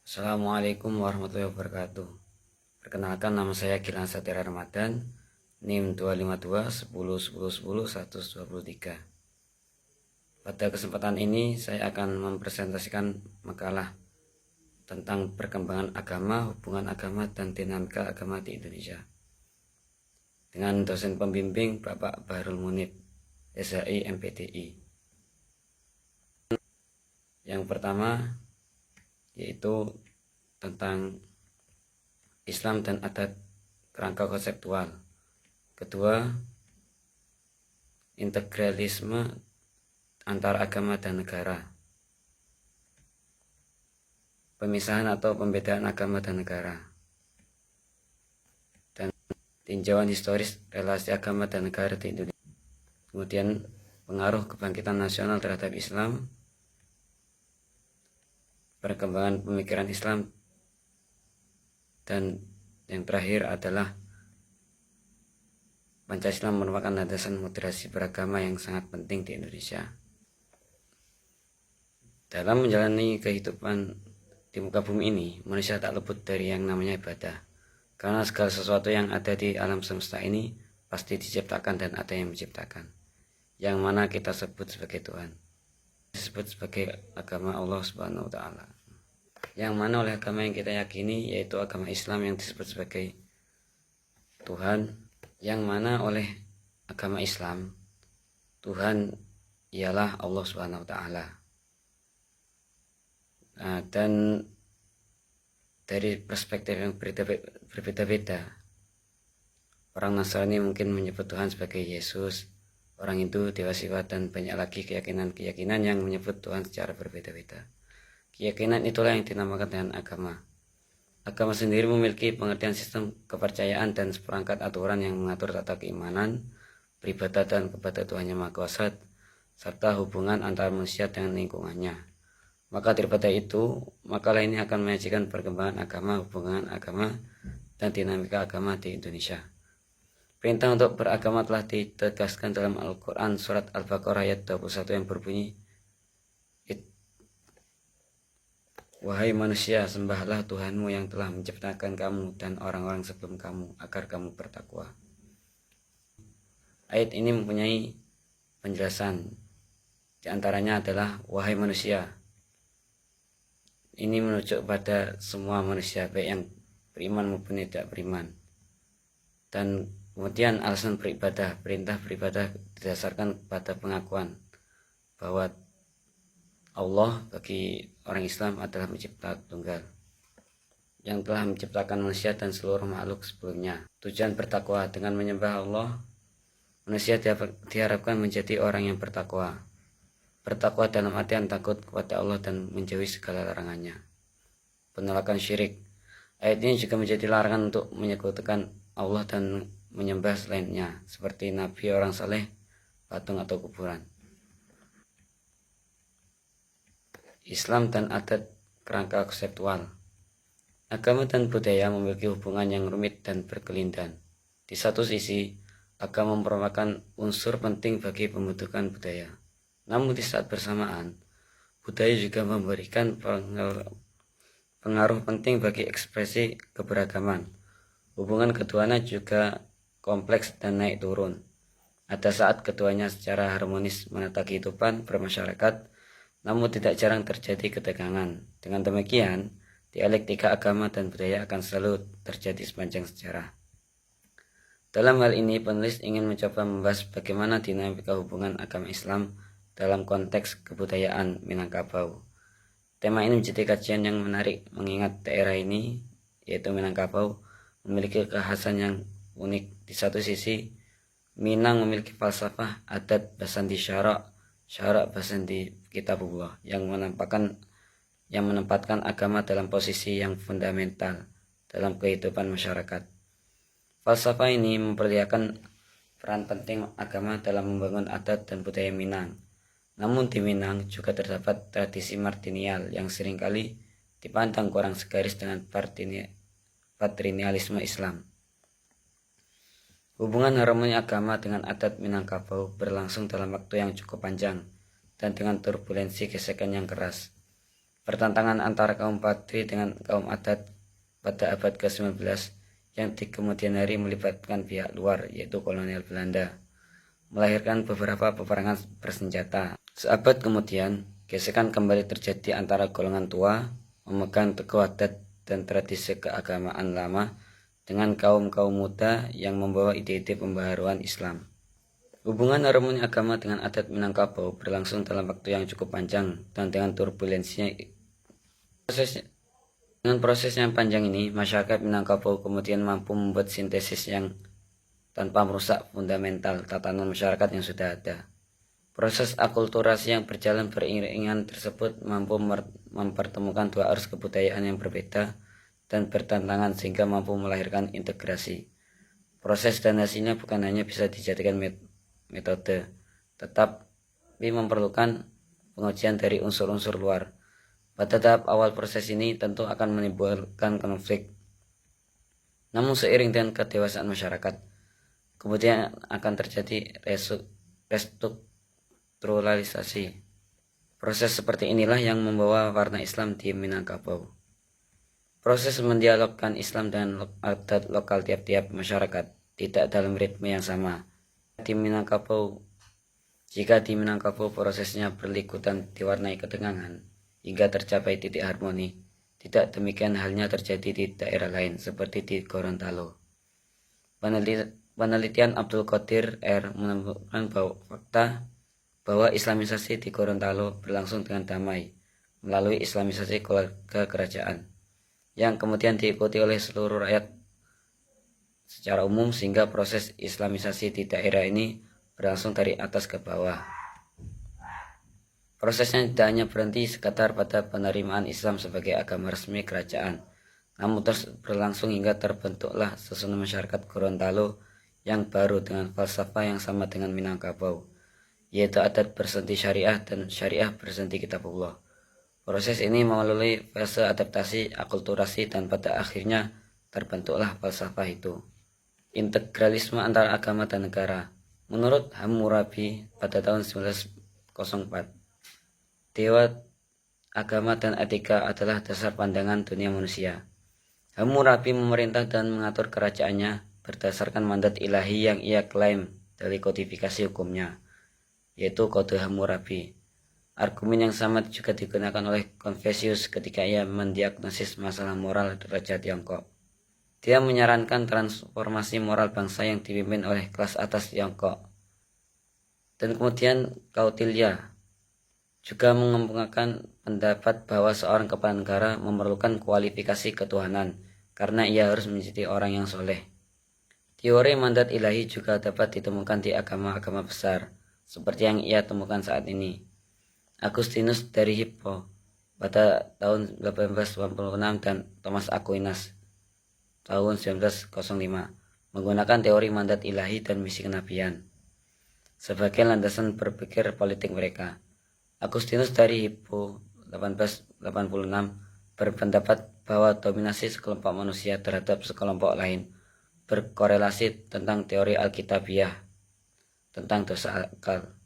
Assalamualaikum warahmatullahi wabarakatuh. Perkenalkan, nama saya Gilang Satira Ramadan, NIM 252 10 10 10 123. Pada kesempatan ini saya akan mempresentasikan makalah tentang perkembangan agama, hubungan agama, dan dinamika agama di Indonesia dengan dosen pembimbing Bapak Bahrul Munib, SHI MPDI. Yang pertama yaitu tentang Islam dan adat, kerangka konseptual. Kedua, integralisme antara agama dan negara. Pemisahan atau pembedaan agama dan negara. Dan tinjauan historis relasi agama dan negara di Indonesia. Kemudian pengaruh kebangkitan nasional terhadap Islam, perkembangan pemikiran Islam, dan yang terakhir adalah Pancasila merupakan landasan moderasi beragama yang sangat penting di Indonesia. Dalam menjalani kehidupan di muka bumi ini, manusia tak luput dari yang namanya ibadah. Karena segala sesuatu yang ada di alam semesta ini pasti diciptakan dan ada yang menciptakan, yang mana kita sebut sebagai Tuhan, disebut sebagai agama Allah Subhanahu wa Ta'ala. Yang mana oleh agama yang kita yakini yaitu agama Islam yang disebut sebagai Tuhan, yang mana oleh agama Islam Tuhan ialah Allah Subhanahu wa Ta'ala. Dan dari perspektif yang berbeda-beda, orang Nasrani mungkin menyebut Tuhan sebagai Yesus, orang Hindu Dewa Siwa, dan banyak lagi keyakinan-keyakinan yang menyebut Tuhan secara berbeda-beda. Keyakinan itulah yang dinamakan dengan agama. Agama sendiri memiliki pengertian sistem kepercayaan dan seperangkat aturan yang mengatur tata keimanan, peribadatan kepada Tuhan Yang Maha Kuasa, serta hubungan antara manusia dengan lingkungannya. Maka daripada itu, makalah ini akan menyajikan perkembangan agama, hubungan agama, dan dinamika agama di Indonesia. Perintah untuk beragama telah ditegaskan dalam Al-Quran surat Al-Baqarah ayat 21 yang berbunyi, "Wahai manusia, sembahlah Tuhanmu yang telah menciptakan kamu dan orang-orang sebelum kamu agar kamu bertakwa." Ayat ini mempunyai penjelasan. Di antaranya adalah wahai manusia. Ini menunjuk pada semua manusia, baik yang beriman maupun tidak beriman. Dan kemudian alasan beribadah, perintah beribadah didasarkan pada pengakuan bahwa Allah bagi orang Islam adalah pencipta tunggal yang telah menciptakan manusia dan seluruh makhluk sebelumnya. Tujuan bertakwa, dengan menyembah Allah, manusia diharapkan menjadi orang yang bertakwa. Bertakwa dalam artian takut kepada Allah dan menjauhi segala larangannya. Penolakan syirik. Ayat ini juga menjadi larangan untuk menyekutukan Allah dan menyembah selainnya, seperti nabi, orang saleh, patung atau kuburan. Islam dan adat, kerangka konseptual. Agama dan budaya memiliki hubungan yang rumit dan berkelindan. Di satu sisi, agama merupakan unsur penting bagi pembentukan budaya. Namun di saat bersamaan, budaya juga memberikan pengaruh penting bagi ekspresi keberagaman. Hubungan keduanya juga kompleks dan naik turun. Ada saat keduanya secara harmonis menata kehidupan bermasyarakat, namun tidak jarang terjadi ketegangan. Dengan demikian, dialektika agama dan budaya akan selalu terjadi sepanjang sejarah. Dalam hal ini, penulis ingin mencoba membahas bagaimana dinamika hubungan agama Islam dalam konteks kebudayaan Minangkabau. Tema ini menjadi kajian yang menarik mengingat daerah ini, yaitu Minangkabau, memiliki kekhasan yang unik. Di satu sisi, Minang memiliki falsafah, adat, basandi syarak basandi kitabullah yang menempatkan agama dalam posisi yang fundamental dalam kehidupan masyarakat. Falsafah ini memperlihatkan peran penting agama dalam membangun adat dan budaya Minang. Namun di Minang juga terdapat tradisi martinial yang seringkali dipandang kurang segaris dengan patrinialisme Islam. Hubungan harmoni agama dengan adat Minangkabau berlangsung dalam waktu yang cukup panjang dan dengan turbulensi gesekan yang keras. pertentangan antara kaum Patri dengan kaum adat pada abad ke-19 yang di kemudian hari melibatkan pihak luar yaitu kolonial Belanda, melahirkan beberapa peperangan bersenjata. Seabad kemudian, gesekan kembali terjadi antara golongan tua memegang teguh adat dan tradisi keagamaan lama dengan kaum-kaum muda yang membawa ide-ide pembaharuan Islam. Hubungan harmoni agama dengan adat Minangkabau berlangsung dalam waktu yang cukup panjang dan dengan turbulensinya. Dengan proses yang panjang ini, masyarakat Minangkabau kemudian mampu membuat sintesis yang tanpa merusak fundamental tatanan masyarakat yang sudah ada. Proses akulturasi yang berjalan beriringan tersebut mampu mempertemukan dua arus kebudayaan yang berbeda dan bertentangan sehingga mampu melahirkan integrasi. Proses dan hasilnya bukan hanya bisa dijadikan metode, tetapi memerlukan pengujian dari unsur-unsur luar. Pada tahap awal proses ini tentu akan menimbulkan konflik. Namun seiring dengan kedewasaan masyarakat, kemudian akan terjadi restrukturalisasi. Proses seperti inilah yang membawa warna Islam di Minangkabau. Proses mendialogkan Islam dengan adat lokal tiap-tiap masyarakat tidak dalam ritme yang sama. Jika di Minangkabau prosesnya berliku dan diwarnai ketegangan hingga tercapai titik harmoni, tidak demikian halnya terjadi di daerah lain seperti di Gorontalo. Penelitian Abdul Qadir R. menemukan fakta bahwa Islamisasi di Gorontalo berlangsung dengan damai melalui Islamisasi keluarga kerajaan yang kemudian diikuti oleh seluruh rakyat secara umum sehingga proses Islamisasi di daerah ini berlangsung dari atas ke bawah. Prosesnya tidak hanya berhenti sekadar pada penerimaan Islam sebagai agama resmi kerajaan, namun terus berlangsung hingga terbentuklah susunan masyarakat Gorontalo yang baru dengan falsafah yang sama dengan Minangkabau, yaitu adat bersenti syariah dan syariah bersenti kitabullah. Proses ini melalui fase adaptasi, akulturasi, dan pada akhirnya terbentuklah falsafah itu. Integralisme antara agama dan negara. Menurut Hammurabi pada tahun 1904, dewa, agama, dan etika adalah dasar pandangan dunia manusia. Hammurabi memerintah dan mengatur kerajaannya berdasarkan mandat ilahi yang ia klaim dari kodifikasi hukumnya, yaitu Kode Hammurabi. Argumen yang sama juga digunakan oleh Confucius ketika ia mendiagnosis masalah moral Raja Tiongkok. Dia menyarankan transformasi moral bangsa yang dipimpin oleh kelas atas Tiongkok. Dan kemudian Kautilya juga mengemukakan pendapat bahwa seorang kepala negara memerlukan kualifikasi ketuhanan karena ia harus menjadi orang yang soleh. Teori mandat ilahi juga dapat ditemukan di agama-agama besar, seperti yang ia temukan saat ini. Agustinus dari Hippo pada tahun 1886 dan Thomas Aquinas tahun 1905 menggunakan teori mandat ilahi dan misi kenabian sebagai landasan berpikir politik mereka. Agustinus dari Hippo 1886 berpendapat bahwa dominasi sekelompok manusia terhadap sekelompok lain berkorelasi tentang teori Alkitabiah, tentang dosa akal.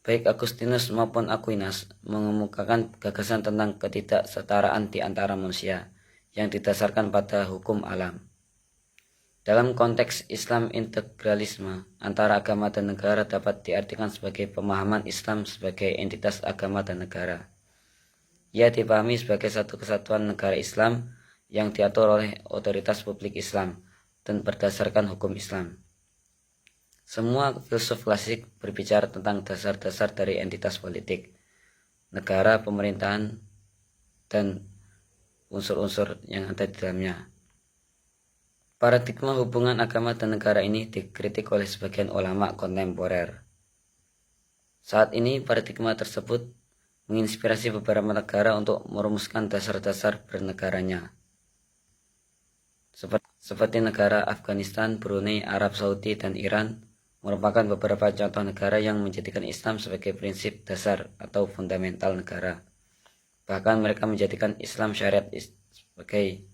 Baik Agustinus maupun Aquinas mengemukakan gagasan tentang ketidaksetaraan di antara manusia yang didasarkan pada hukum alam. Dalam konteks Islam integralisme antara agama dan negara dapat diartikan sebagai pemahaman Islam sebagai entitas agama dan negara. Ia dipahami sebagai satu kesatuan negara Islam yang diatur oleh otoritas publik Islam dan berdasarkan hukum Islam. Semua filsuf klasik berbicara tentang dasar-dasar dari entitas politik, negara, pemerintahan, dan unsur-unsur yang ada di dalamnya. Paradigma hubungan agama dan negara ini dikritik oleh sebagian ulama kontemporer. Saat ini paradigma tersebut menginspirasi beberapa negara untuk merumuskan dasar-dasar bernegaranya. Seperti negara Afghanistan, Brunei, Arab Saudi, dan Iran merupakan beberapa contoh negara yang menjadikan Islam sebagai prinsip dasar atau fundamental negara. Bahkan mereka menjadikan Islam sebagai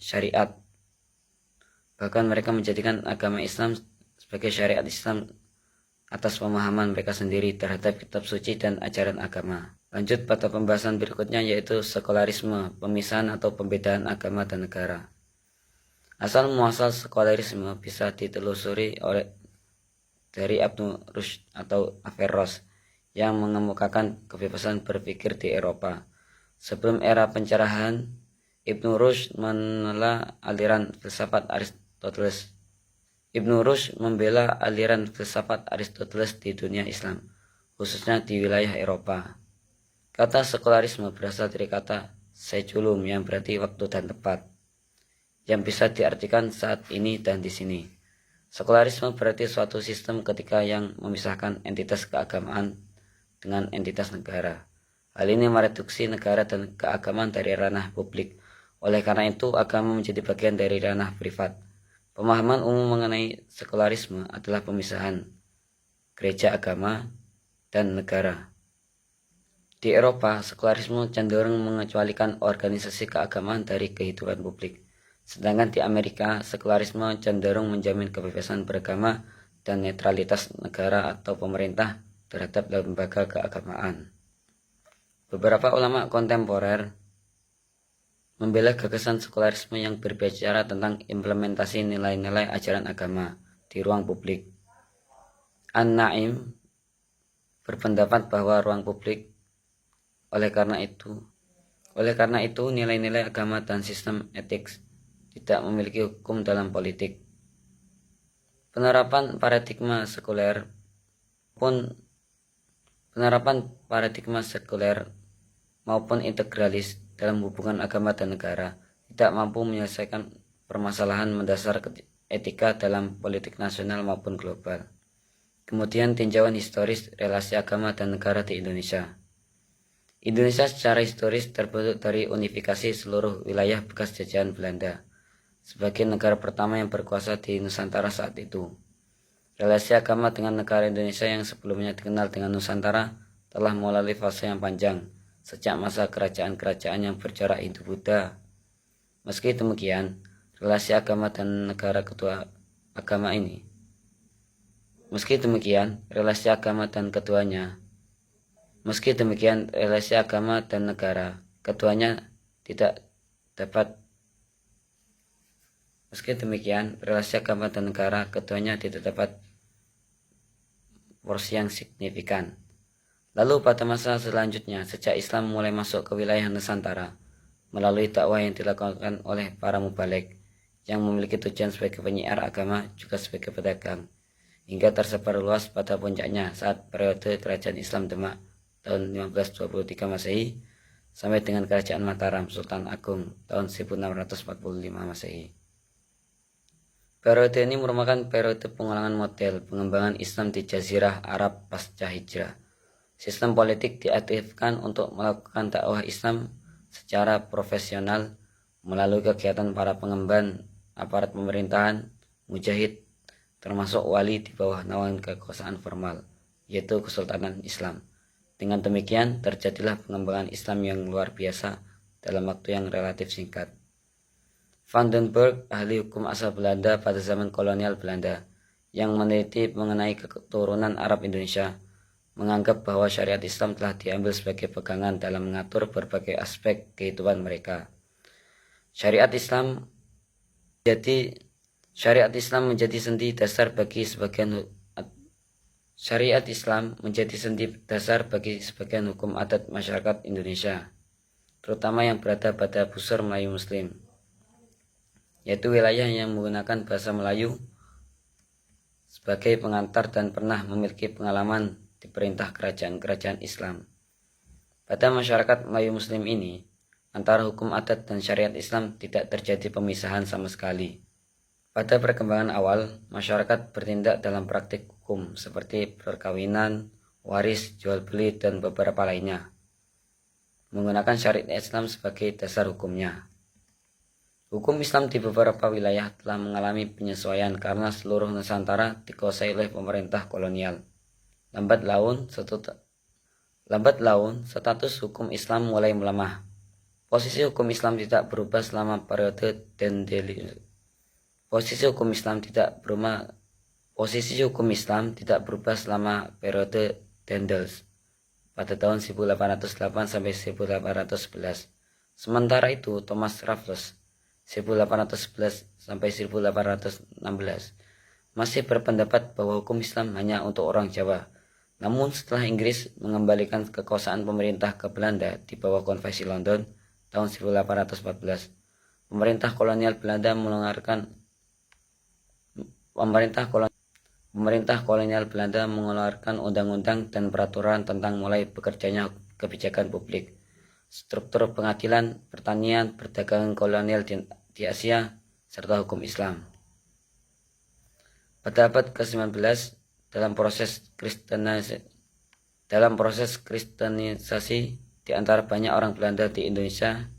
syariat. Bahkan mereka menjadikan agama Islam sebagai syariat Islam atas pemahaman mereka sendiri terhadap kitab suci dan ajaran agama. Lanjut pada pembahasan berikutnya, yaitu sekularisme, pemisahan atau pembedaan agama dan negara. Asal muasal sekularisme bisa ditelusuri dari Ibnu Rushd atau Averroes yang mengemukakan kebebasan berpikir di Eropa. Sebelum era pencerahan, Ibnu Rushd menela aliran filsafat Aristoteles. Ibnu Rushd membela aliran filsafat Aristoteles di dunia Islam, khususnya di wilayah Eropa. Kata sekularisme berasal dari kata seculum yang berarti waktu dan tempat, yang bisa diartikan saat ini dan di sini. Sekularisme berarti suatu sistem ketika yang memisahkan entitas keagamaan dengan entitas negara. Hal ini mereduksi negara dan keagamaan dari ranah publik. Oleh karena itu, agama menjadi bagian dari ranah privat. Pemahaman umum mengenai sekularisme adalah pemisahan gereja, agama, dan negara. Di Eropa, sekularisme cenderung mengecualikan organisasi keagamaan dari kehidupan publik. Sedangkan di Amerika, sekularisme cenderung menjamin kebebasan beragama dan netralitas negara atau pemerintah terhadap lembaga keagamaan. Beberapa ulama kontemporer membela gagasan sekularisme yang berbicara tentang implementasi nilai-nilai ajaran agama di ruang publik. An-Naim berpendapat bahwa ruang publik oleh karena itu nilai-nilai agama dan sistem etik tidak memiliki hukum dalam politik. Penerapan paradigma sekuler maupun integralis dalam hubungan agama dan negara tidak mampu menyelesaikan permasalahan mendasar etika dalam politik nasional maupun global. Kemudian tinjauan historis relasi agama dan negara di Indonesia. Indonesia secara historis terbentuk dari unifikasi seluruh wilayah bekas jajahan Belanda sebagai negara pertama yang berkuasa di Nusantara saat itu. Relasi agama dengan negara Indonesia yang sebelumnya dikenal dengan Nusantara telah melalui fase yang panjang sejak masa kerajaan-kerajaan yang berjarak Hindu-Buddha. Meski demikian, relasi agama dan negara kedua agama tidak dapat porsi yang signifikan. Lalu pada masa selanjutnya, sejak Islam mulai masuk ke wilayah Nusantara melalui dakwah yang dilakukan oleh para mubaligh yang memiliki tujuan sebagai penyiar agama juga sebagai pedagang, hingga tersebar luas pada puncaknya saat periode Kerajaan Islam Demak tahun 1523 Masehi sampai dengan Kerajaan Mataram Sultan Agung tahun 1645 Masehi. Periode ini merupakan periode pengulangan model pengembangan Islam di Jazirah Arab pasca hijrah. Sistem politik diaktifkan untuk melakukan dakwah Islam secara profesional melalui kegiatan para pengemban, aparat pemerintahan, mujahid, termasuk wali di bawah naungan kekuasaan formal, yaitu Kesultanan Islam. Dengan demikian, terjadilah pengembangan Islam yang luar biasa dalam waktu yang relatif singkat. Van den Berg, ahli hukum asal Belanda pada zaman kolonial Belanda, yang meneliti mengenai keturunan Arab Indonesia, menganggap bahwa syariat Islam telah diambil sebagai pegangan dalam mengatur berbagai aspek kehidupan mereka. Syariat Islam menjadi sendi dasar bagi sebagian hukum adat masyarakat Indonesia, terutama yang berada pada busur Melayu Muslim, yaitu wilayah yang menggunakan bahasa Melayu sebagai pengantar dan pernah memiliki pengalaman di perintah kerajaan-kerajaan Islam. Pada masyarakat Melayu Muslim ini, antara hukum adat dan syariat Islam tidak terjadi pemisahan sama sekali. Pada perkembangan awal, masyarakat bertindak dalam praktik hukum seperti perkawinan, waris, jual beli, dan beberapa lainnya, menggunakan syariat Islam sebagai dasar hukumnya. Hukum Islam di beberapa wilayah telah mengalami penyesuaian karena seluruh Nusantara dikuasai oleh pemerintah kolonial. Lambat laun, status hukum Islam mulai melemah. Posisi hukum Islam tidak berubah selama periode Posisi hukum Islam tidak berubah selama periode Daendels pada tahun 1808 sampai 1811. Sementara itu, Thomas Raffles 1811 sampai 1816 masih berpendapat bahwa hukum Islam hanya untuk orang Jawa. Namun setelah Inggris mengembalikan kekuasaan pemerintah ke Belanda di bawah Konvensi London tahun 1814, pemerintah kolonial Belanda mengeluarkan undang-undang dan peraturan tentang mulai bekerjanya kebijakan publik, struktur pengadilan, pertanian, perdagangan kolonial di Asia, serta hukum Islam. Pada abad ke-19, dalam proses kristenisasi di antara banyak orang Belanda di Indonesia.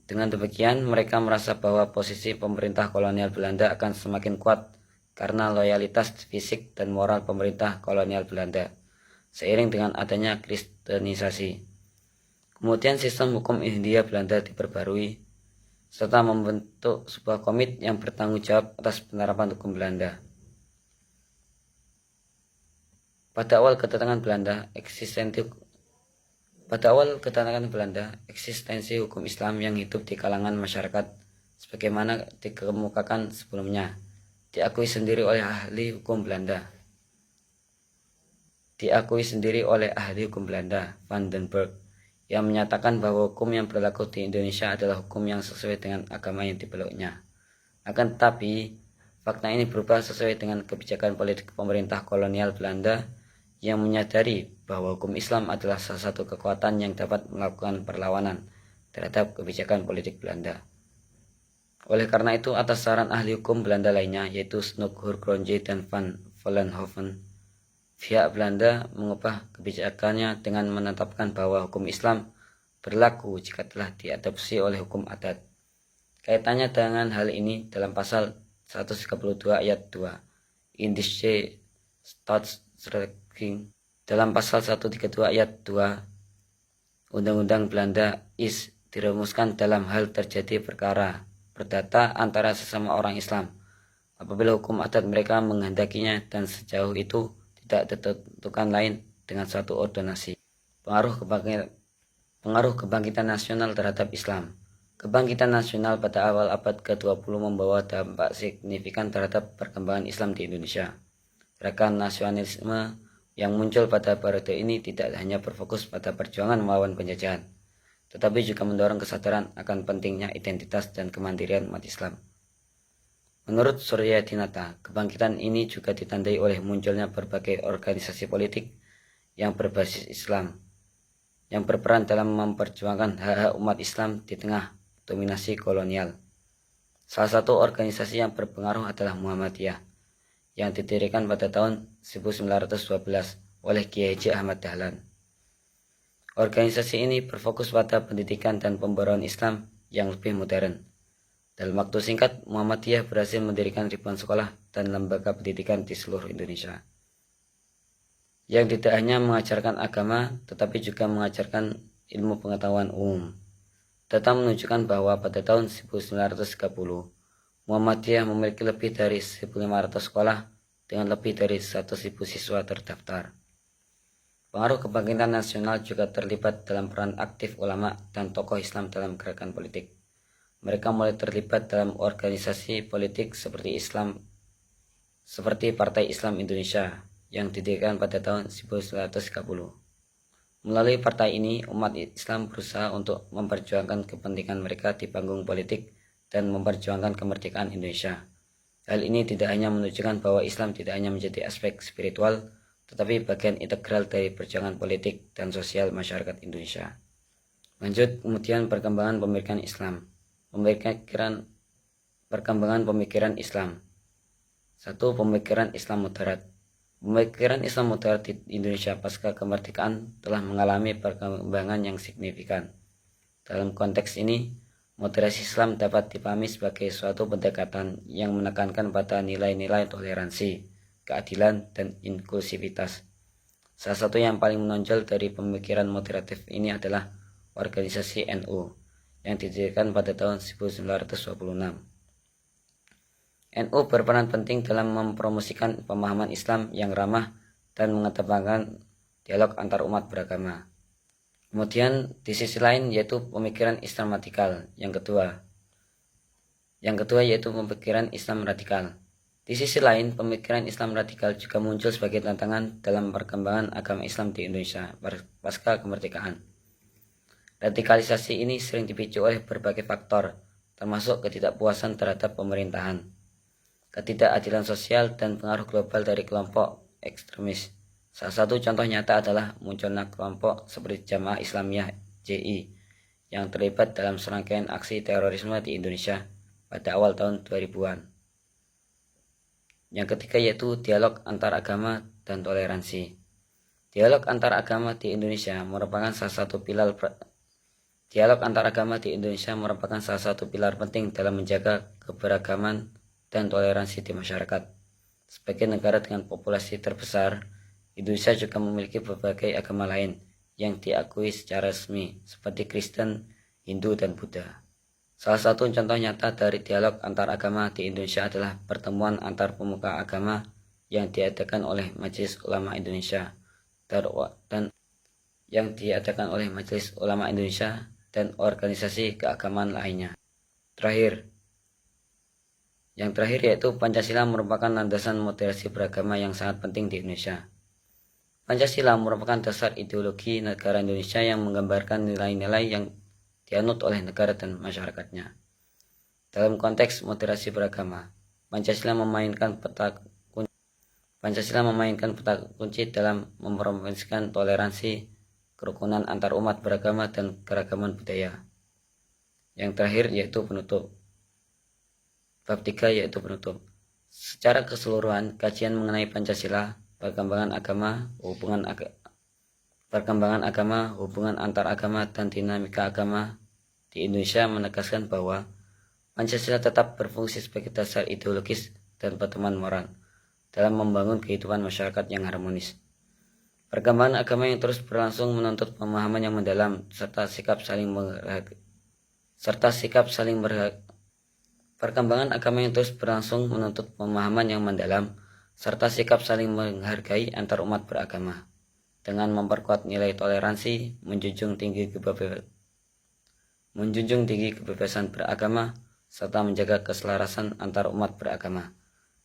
Dengan demikian, mereka merasa bahwa posisi pemerintah kolonial Belanda akan semakin kuat karena loyalitas fisik dan moral pemerintah kolonial Belanda, seiring dengan adanya kristenisasi. Kemudian sistem hukum Hindia Belanda diperbarui, serta membentuk sebuah komite yang bertanggung jawab atas penerapan hukum Belanda. Pada awal kedatangan Belanda, eksistensi hukum Islam yang hidup di kalangan masyarakat sebagaimana dikemukakan sebelumnya diakui sendiri oleh ahli hukum Belanda, Van den Berg, yang menyatakan bahwa hukum yang berlaku di Indonesia adalah hukum yang sesuai dengan agama yang dipeluknya. Akan tetapi, fakta ini berubah sesuai dengan kebijakan politik pemerintah kolonial Belanda yang menyadari bahwa hukum Islam adalah salah satu kekuatan yang dapat melakukan perlawanan terhadap kebijakan politik Belanda. Oleh karena itu, atas saran ahli hukum Belanda lainnya, yaitu Snoek Hurgronje dan Van Vollenhoven, pihak Belanda mengubah kebijakannya dengan menetapkan bahwa hukum Islam berlaku jika telah diadopsi oleh hukum adat. Kaitannya dengan hal ini dalam pasal 132 ayat 2 Indische Staatsrechtgeving, dalam pasal 132 ayat 2 Undang-Undang Belanda is dirumuskan dalam hal terjadi perkara perdata antara sesama orang Islam apabila hukum adat mereka menghendakinya dan sejauh itu tidak ditentukan lain dengan suatu ordonasi. Pengaruh kebangkitan nasional terhadap Islam. Kebangkitan nasional pada awal abad ke-20 membawa dampak signifikan terhadap perkembangan Islam di Indonesia. Gerakan nasionalisme yang muncul pada periode ini tidak hanya berfokus pada perjuangan melawan penjajahan, tetapi juga mendorong kesadaran akan pentingnya identitas dan kemandirian umat Islam. Menurut Surya Dinata, kebangkitan ini juga ditandai oleh munculnya berbagai organisasi politik yang berbasis Islam, yang berperan dalam memperjuangkan hak-hak umat Islam di tengah dominasi kolonial. Salah satu organisasi yang berpengaruh adalah Muhammadiyah, yang didirikan pada tahun 1912 oleh Kiai Haji Ahmad Dahlan. Organisasi ini berfokus pada pendidikan dan pembawaan Islam yang lebih modern. Dalam waktu singkat, Muhammadiyah berhasil mendirikan ribuan sekolah dan lembaga pendidikan di seluruh Indonesia, yang tidak hanya mengajarkan agama, tetapi juga mengajarkan ilmu pengetahuan umum. Data menunjukkan bahwa pada tahun 1930, Muhammadiyah memiliki lebih dari 1.500 sekolah dengan lebih dari 100.000 siswa terdaftar. Pengaruh kebangkitan nasional juga terlibat dalam peran aktif ulama dan tokoh Islam dalam gerakan politik. Mereka mulai terlibat dalam organisasi politik seperti Partai Islam Indonesia yang didirikan pada tahun 1930. Melalui partai ini, umat Islam berusaha untuk memperjuangkan kepentingan mereka di panggung politik dan memperjuangkan kemerdekaan Indonesia. Hal ini tidak hanya menunjukkan bahwa Islam tidak hanya menjadi aspek spiritual, tetapi bagian integral dari perjuangan politik dan sosial masyarakat Indonesia. Lanjut, kemudian perkembangan pemikiran Islam. Perkembangan pemikiran Islam. 1. Pemikiran Islam moderat. Pemikiran Islam moderat di Indonesia pasca kemerdekaan telah mengalami perkembangan yang signifikan. Dalam konteks ini, moderasi Islam dapat dipahami sebagai suatu pendekatan yang menekankan pada nilai-nilai toleransi, keadilan, dan inklusivitas. Salah satu yang paling menonjol dari pemikiran moderatif ini adalah organisasi NU yang didirikan pada tahun 1926. NU berperan penting dalam mempromosikan pemahaman Islam yang ramah dan mengedepankan dialog antar umat beragama. Kemudian di sisi lain yaitu pemikiran Islam radikal. Yang kedua yaitu pemikiran Islam radikal. Di sisi lain, pemikiran Islam radikal juga muncul sebagai tantangan dalam perkembangan agama Islam di Indonesia pasca kemerdekaan. Radikalisasi ini sering dipicu oleh berbagai faktor, termasuk ketidakpuasan terhadap pemerintahan, ketidakadilan sosial, dan pengaruh global dari kelompok ekstremis. Salah satu contoh nyata adalah munculnya kelompok seperti Jamaah Islamiyah JI yang terlibat dalam serangkaian aksi terorisme di Indonesia pada awal tahun 2000-an. Yang ketiga yaitu dialog antar agama dan toleransi. Dialog antar agama di Indonesia merupakan salah satu pilar penting dalam menjaga keberagaman dan toleransi di masyarakat. Sebagai negara dengan populasi terbesar, Indonesia juga memiliki berbagai agama lain yang diakui secara resmi seperti Kristen, Hindu, dan Buddha. Salah satu contoh nyata dari dialog antar agama di Indonesia adalah pertemuan antar pemuka agama yang diadakan oleh Majelis Ulama Indonesia dan organisasi keagamaan lainnya. Yang terakhir yaitu Pancasila merupakan landasan moderasi beragama yang sangat penting di Indonesia. Pancasila merupakan dasar ideologi negara Indonesia yang menggambarkan nilai-nilai yang dianut oleh negara dan masyarakatnya. Dalam konteks moderasi beragama, Pancasila memainkan peta kunci dalam mempromosikan toleransi, kerukunan antar umat beragama, dan keragaman budaya. Yang terakhir yaitu penutup. Bab 3 yaitu penutup. Secara keseluruhan, kajian mengenai Pancasila, perkembangan agama, hubungan antar agama, dan dinamika agama di Indonesia menegaskan bahwa Pancasila tetap berfungsi sebagai dasar ideologis dan pedoman moral dalam membangun kehidupan masyarakat yang harmonis. Perkembangan agama yang terus berlangsung menuntut pemahaman yang mendalam serta sikap saling menghargai. Perkembangan agama yang terus berlangsung menuntut pemahaman yang mendalam serta sikap saling menghargai antar umat beragama, dengan memperkuat nilai toleransi, menjunjung tinggi kebebasan beragama, serta menjaga keselarasan antar umat beragama.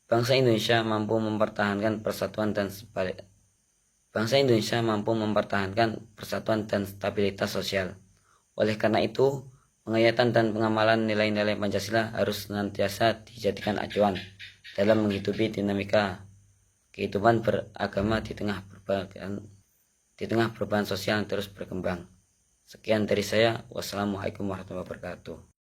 Bangsa Indonesia mampu mempertahankan persatuan dan stabilitas sosial. Oleh karena itu, penghayatan dan pengamalan nilai-nilai Pancasila harus senantiasa dijadikan acuan dalam menghidupi dinamika kehidupan beragama di tengah perubahan sosial yang terus berkembang. Sekian dari saya. Wassalamualaikum warahmatullahi wabarakatuh.